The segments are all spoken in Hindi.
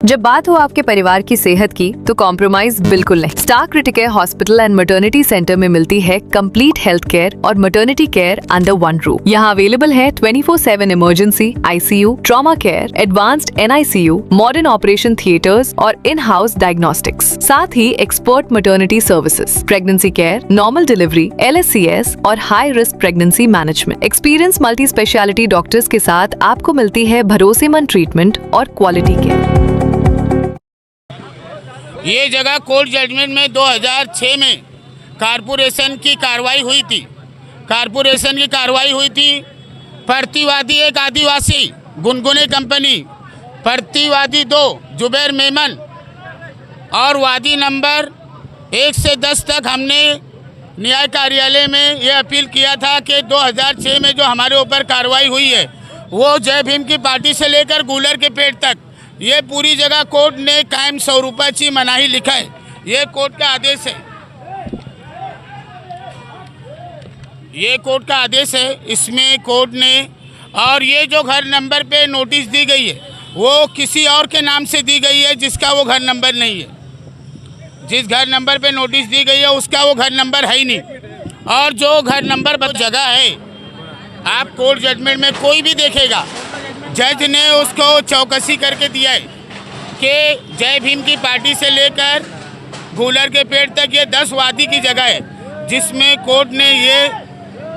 जब बात हो आपके परिवार की सेहत की तो कॉम्प्रोमाइज बिल्कुल नहीं। Star Criticare hospital and maternity centre में मिलती है कंप्लीट हेल्थ केयर और maternity care under one roof. यहाँ अवेलेबल है 24/7 emergency, ICU, trauma care, advanced NICU, modern operation theatres और इन हाउस डायग्नोस्टिक्स। साथ ही expert maternity services, pregnancy care, normal delivery, LSCS और high risk pregnancy management. Experience multi speciality doctors के साथ आपको मिलती है भरोसेमंद ट्रीटमेंट और क्वालिटी केयर। ये जगह कोर्ट जजमेंट में 2006 में कारपोरेशन की कार्रवाई हुई थी। कारपोरेशन की कार्रवाई हुई थी। प्रतिवादी एक आदिवासी गुनगुने कंपनी, प्रतिवादी 2 जुबैर मेमन और वादी नंबर 1 से 10 तक हमने न्याय कार्यालय में ये अपील किया था कि 2006 में जो हमारे ऊपर कार्रवाई हुई है वो जय भीम की पार्टी से लेकर गूलर के पेड़ तक ये पूरी जगह कोर्ट ने कायम स्वरूपाची मनाही लिखा है। ये कोर्ट का आदेश है, ये कोर्ट का आदेश है। इसमें कोर्ट ने, और ये जो घर नंबर पे नोटिस दी गई है वो किसी और के नाम से दी गई है जिसका वो घर नंबर नहीं है। जिस घर नंबर पे नोटिस दी गई है उसका वो घर नंबर है ही नहीं। और जो घर नंबर जगह है, आप कोर्ट जजमेंट में कोई भी देखेगा, जज ने उसको चौकसी करके दिया है कि जय भीम की पार्टी से लेकर गूलर के पेड़ तक ये 10 वादी की जगह है, जिसमें कोर्ट ने ये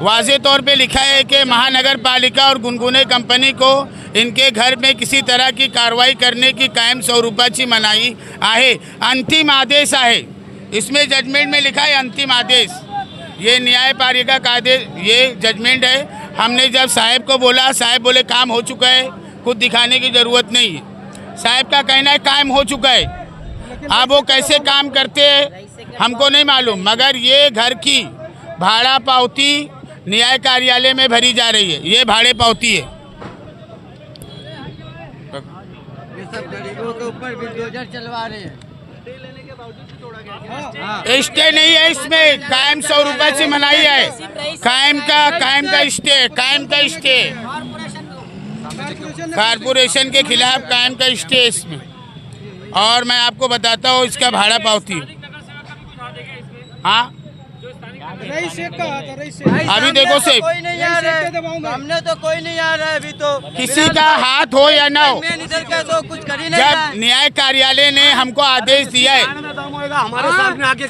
वाज़े तौर पे लिखा है कि महानगर पालिका और गुनगुने कंपनी को इनके घर में किसी तरह की कार्रवाई करने की कायम स्वरूपाची मनाही आहे। अंतिम आदेश आहे, इसमें जजमेंट में लिखा है अंतिम आदेश। ये न्यायपालिका का आदेश, ये जजमेंट है। हमने जब साहब को बोला, साहब बोले काम हो चुका है, कुछ दिखाने की ज़रूरत नहीं है। साहब का कहना है काम हो चुका है। अब वो कैसे काम करते हैं हमको नहीं मालूम, मगर ये घर की भाड़ा पावती न्याय कार्यालय में भरी जा रही है। ये भाड़े पावती है। ये सब गरीबों के ऊपर बुलडोजर चलवा रहे हैं। स्टे नहीं है, इसमें कायम स्वरूपाची मनाही है। कायम का स्टे कारपोरेशन के खिलाफ कायम का स्टे इसमें। और मैं आपको बताता हूँ इसका भाड़ा पावती। हाँ अभी देखो से कोई नहीं आ रहा है, हमने तो कोई नहीं आ रहा है अभी तो। किसी का हाथ हो या ना हो, इधर का तो कुछ कर ही नहीं रहा जब है। न्याय कार्यालय ने हमको आदेश दिया है, हमारे सामने आके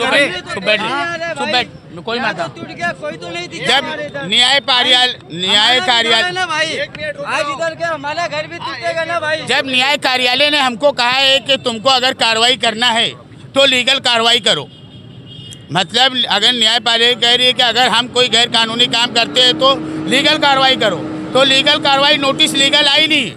बैठ कोई माता, टूट गया, कोई तो नहीं दिखा हमारे जब इधर। न्याय कार्यालय ना भाई, आज इधर के हमारा घर भी टूटेगा ना भाई। जब न्याय कार्यालय ने हमको कहा है कि तुमको अगर कार्रवाई करना है तो लीगल कार्रवाई करो। मतलब अगर न्यायपालिका कह रही है कि अगर हम कोई गैर कानूनी काम करते हैं तो लीगल कार्रवाई करो, तो लीगल कार्रवाई नोटिस लीगल आई नहीं है,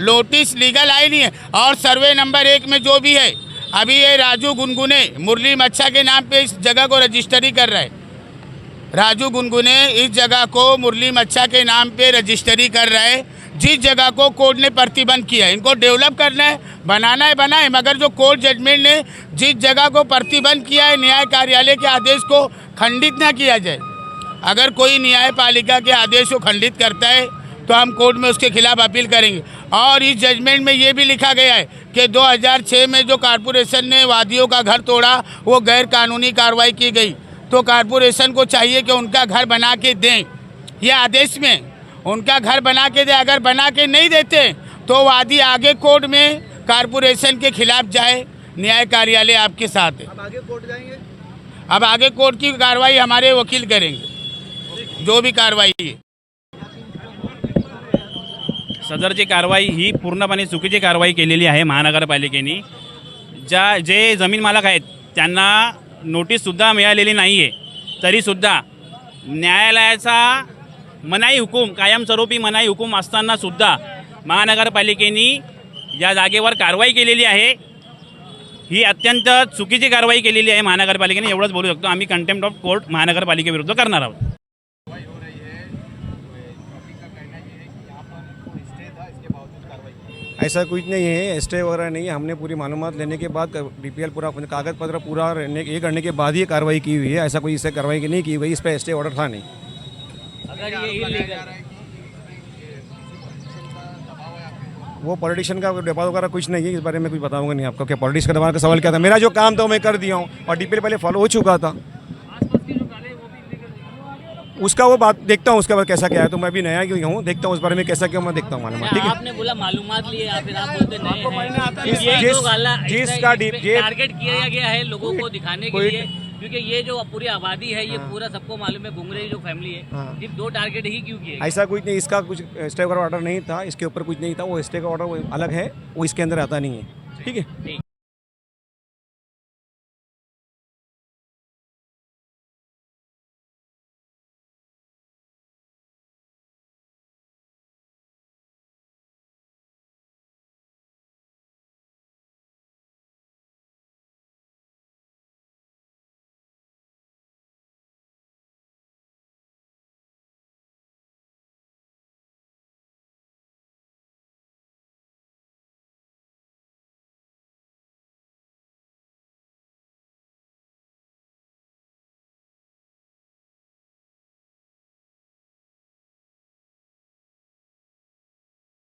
नोटिस लीगल आई नहीं है। और सर्वे नंबर 1 में जो भी है, अभी ये राजू गुनगुने मुरली मच्छा के नाम पे इस जगह को रजिस्ट्री कर रहा है। राजू गुनगुने इस जगह को मुरली मच्छा के नाम पे रजिस्ट्री कर रहा है। जिस जगह को कोर्ट ने प्रतिबंध किया है, इनको डेवलप करना है, बनाना है, बनाए, मगर जो कोर्ट जजमेंट ने जिस जगह को प्रतिबंध किया है, न्याय कार्यालय के आदेश को खंडित ना किया जाए। अगर कोई न्यायपालिका के आदेश को खंडित करता है तो हम कोर्ट में उसके खिलाफ अपील करेंगे। और इस जजमेंट में ये भी लिखा गया है कि 2006 में जो कारपोरेशन ने वादियों का घर तोड़ा वो गैर कानूनी कार्रवाई की गई, तो कारपोरेशन को चाहिए कि उनका घर बना के दें। ये आदेश में उनका घर बना के दे। अगर बना के नहीं देते तो वादी आगे कोर्ट में कारपोरेशन के खिलाफ जाए। न्याय कार्यालय आपके साथ है। अब आगे कोर्ट जाएंगे। अब आगे कोर्ट की कार्रवाई हमारे वकील करेंगे, जो भी कार्रवाई है। सदरची कारवाई ही पूर्णपणे चुकीची कारवाई केलेली आहे महानगरपालिकेने। जे जमीन मालक आहेत त्यांना नोटीससुद्धा मिळालेली नाही आहे, तरीसुद्धा न्यायालयाचा मनाई हुकूम, कायमस्वरूपी मनाई हुकूम असतानासुद्धा महानगरपालिकेने या जागेवर कारवाई केलेली आहे। ही अत्यंत चुकीची कारवाई केलेली आहे महानगरपालिकेने, एवढंच बोलू शकतो। आम्ही कंटेम्प्ट ऑफ कोर्ट महानगरपालिकेविरुद्ध करणार आहोत। ऐसा कुछ नहीं है, स्टे वगैरह नहीं है। हमने पूरी मालूमात लेने के बाद DPL पूरा कागज पत्र पूरा ये करने के बाद ही कार्रवाई की हुई है। ऐसा कोई इससे कार्रवाई नहीं की हुई, इस पर स्टे ऑर्डर था नहीं। अगर ये वो पॉलिटिशियन का डिपार्ट वगैरह कुछ नहीं है, इस बारे में कुछ बताऊंगा नहीं आपको। क्या पॉलिटिक्स का डिपार्ट का सवाल क्या था, मेरा जो काम था वो मैं कर दिया हूँ और डीपीएल पहले फॉलो हो चुका था। उसका वो बात देखता हूँ, उसके बाद कैसा क्या है, तो मैं भी नया क्यों हूँ, देखता हूँ उस बारे में कैसा क्या मैं देखता हूँ मालूम, ठीक है। आपने बोला मालूमात लिए या फिर आप बोलते नए हैं। जिस- ये जिस- जो गाला जिसका डीप- ये- टारगेट किया गया है लोगों को दिखाने के कोई- लिए, क्योंकि ये जो पूरी आबादी है ये पूरा सबको मालूम है, घुंगरे जो फैमिली है, हाँ। सिर्फ 2 टारगेट ही क्यों किए? ऐसा कुछ नहीं, इसका कुछ स्टे का ऑर्डर नहीं था, इसके ऊपर कुछ नहीं था, वो स्टे का ऑर्डर अलग है, वो इसके अंदर आता नहीं है, ठीक है।